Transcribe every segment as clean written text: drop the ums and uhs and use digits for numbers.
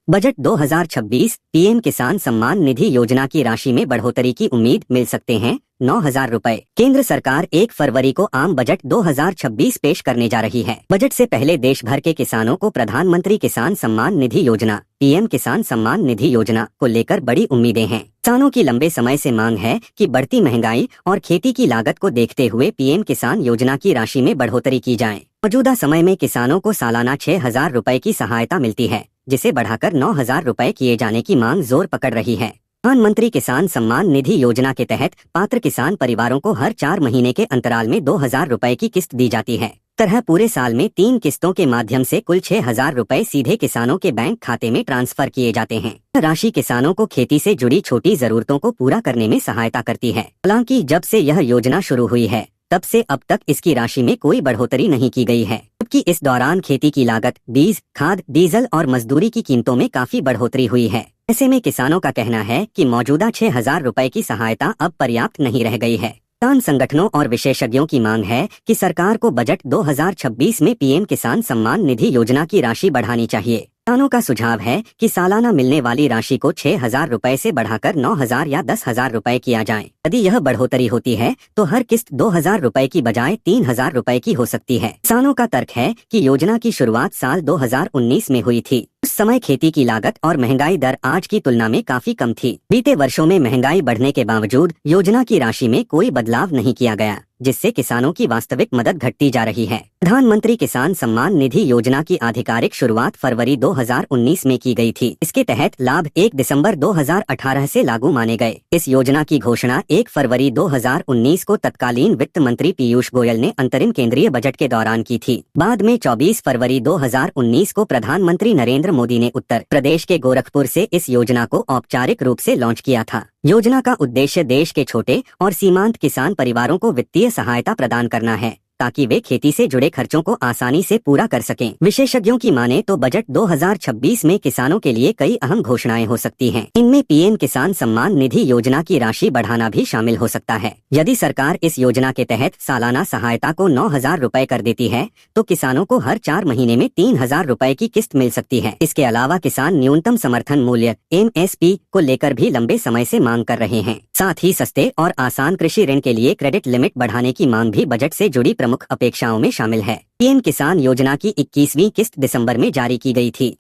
Budget 2026 PM किसान सम्मान निधि योजना की राशि में बढ़ोतरी की उम्मीद मिल सकते हैं 9,000 रुपए। केंद्र सरकार 1 फरवरी को आम बजट 2026 पेश करने जा रही है। बजट से पहले देश भर के किसानों को प्रधानमंत्री किसान सम्मान निधि योजना पीएम किसान सम्मान निधि योजना को लेकर बड़ी उम्मीदें हैं। किसानों की लंबे समय से मांग है कि बढ़ती महंगाई और खेती की लागत को देखते हुए पीएम किसान योजना की राशि में बढ़ोतरी की जाए। मौजूदा समय में किसानों को सालाना 6,000 रुपए की सहायता मिलती है, जिसे बढ़ाकर 9,000 रुपए किए जाने की मांग जोर पकड़ रही है। प्रधानमंत्री किसान सम्मान निधि योजना के तहत पात्र किसान परिवारों को हर 4 महीने के अंतराल में 2,000 रुपए की किस्त दी जाती है। तरह पूरे साल में 3 किस्तों के माध्यम से कुल 6,000 रुपए सीधे किसानों के बैंक खाते में ट्रांसफर किए जाते हैं। राशि किसानों को खेती से जुड़ी छोटी जरूरतों को पूरा करने में सहायता करती है। हालांकि जब से यह योजना शुरू हुई है, तब से अब तक इसकी राशि में कोई बढ़ोतरी नहीं की गई है, जबकि इस दौरान खेती की लागत, बीज, खाद, डीजल और मजदूरी की कीमतों में काफी बढ़ोतरी हुई है। ऐसे में किसानों का कहना है कि मौजूदा 6,000 रुपए की सहायता अब पर्याप्त नहीं रह गई है। किसान संगठनों और विशेषज्ञों की मांग है कि सरकार को बजट 2026 में पीएम किसान सम्मान निधि योजना की राशि बढ़ानी चाहिए। किसानों का सुझाव है कि सालाना मिलने वाली राशि को 6,000 रुपए से बढ़ाकर 9,000 या 10,000 रुपए किया जाए। यदि यह बढ़ोतरी होती है तो हर किस्त 2,000 रुपए की बजाय 3,000 रुपए की हो सकती है। किसानों का तर्क है कि योजना की शुरुआत साल 2019 में हुई थी। उस समय खेती की लागत और महंगाई दर आज की तुलना में काफी कम थी। बीते वर्षों में महंगाई बढ़ने के बावजूद योजना की राशि में कोई बदलाव नहीं किया गया, जिससे किसानों की वास्तविक मदद घटती जा रही है। प्रधानमंत्री किसान सम्मान निधि योजना की आधिकारिक शुरुआत फरवरी 2019 में की गई थी। इसके तहत लाभ 1 दिसंबर 2018 से लागू माने गए। इस योजना की घोषणा 1 फरवरी 2019 को तत्कालीन वित्त मंत्री पीयूष गोयल ने अंतरिम केंद्रीय बजट के दौरान की थी। बाद में 24 फरवरी 2019 को प्रधानमंत्री नरेंद्र मोदी ने उत्तर प्रदेश के गोरखपुर से इस योजना को औपचारिक रूप से लॉन्च किया था। योजना का उद्देश्य देश के छोटे और सीमांत किसान परिवारों को वित्तीय सहायता प्रदान करना है, ताकि वे खेती से जुड़े खर्चों को आसानी से पूरा कर सकें। विशेषज्ञों की माने तो बजट 2026 में किसानों के लिए कई अहम घोषणाएं हो सकती हैं। इनमें पीएम किसान सम्मान निधि योजना की राशि बढ़ाना भी शामिल हो सकता है। यदि सरकार इस योजना के तहत सालाना सहायता को 9,000 रुपए कर देती है, तो किसानों को हर 4 महीने में 3,000 रुपए की किस्त मिल सकती है। इसके अलावा किसान न्यूनतम समर्थन मूल्य MSP को लेकर भी लंबे समय से मांग कर रहे हैं। साथ ही सस्ते और आसान कृषि ऋण के लिए क्रेडिट लिमिट बढ़ाने की मांग भी बजट से जुड़ी प्रमुख अपेक्षाओं में शामिल है। पीएम किसान योजना की 21वीं किस्त दिसंबर में जारी की गई थी।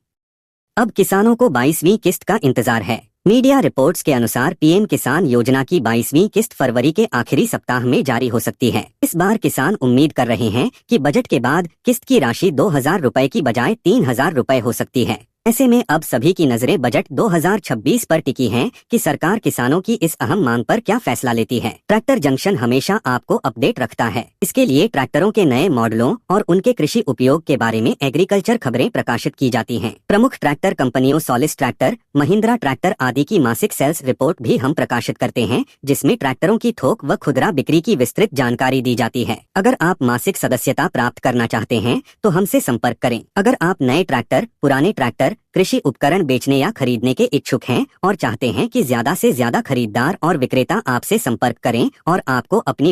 अब किसानों को 22वीं किस्त का इंतजार है। मीडिया रिपोर्ट्स के अनुसार पीएम किसान योजना की 22वीं किस्त फरवरी के आखिरी सप्ताह में जारी हो सकती है। इस बार किसान उम्मीद कर रहे हैं कि बजट के बाद किस्त की राशि 2,000 रुपए की बजाय 3,000 रुपए हो सकती है। ऐसे में अब सभी की नजरें बजट 2026 पर टिकी हैं कि सरकार किसानों की इस अहम मांग पर क्या फैसला लेती है। ट्रैक्टर जंक्शन हमेशा आपको अपडेट रखता है। इसके लिए ट्रैक्टरों के नए मॉडलों और उनके कृषि उपयोग के बारे में एग्रीकल्चर खबरें प्रकाशित की जाती हैं। प्रमुख ट्रैक्टर कंपनियों सोलिस ट्रैक्टर, महिंद्रा ट्रैक्टर आदि की मासिक सेल्स रिपोर्ट भी हम प्रकाशित करते हैं, जिसमें ट्रैक्टरों की थोक व खुदरा बिक्री की विस्तृत जानकारी दी जाती है। अगर आप मासिक सदस्यता प्राप्त करना चाहते हैं तो हमसे संपर्क करें। अगर आप नए ट्रैक्टर, पुराने ट्रैक्टर, कृषि उपकरण बेचने या खरीदने के इच्छुक हैं और चाहते हैं कि ज्यादा से ज्यादा खरीदार और विक्रेता आपसे संपर्क करें और आपको अपनी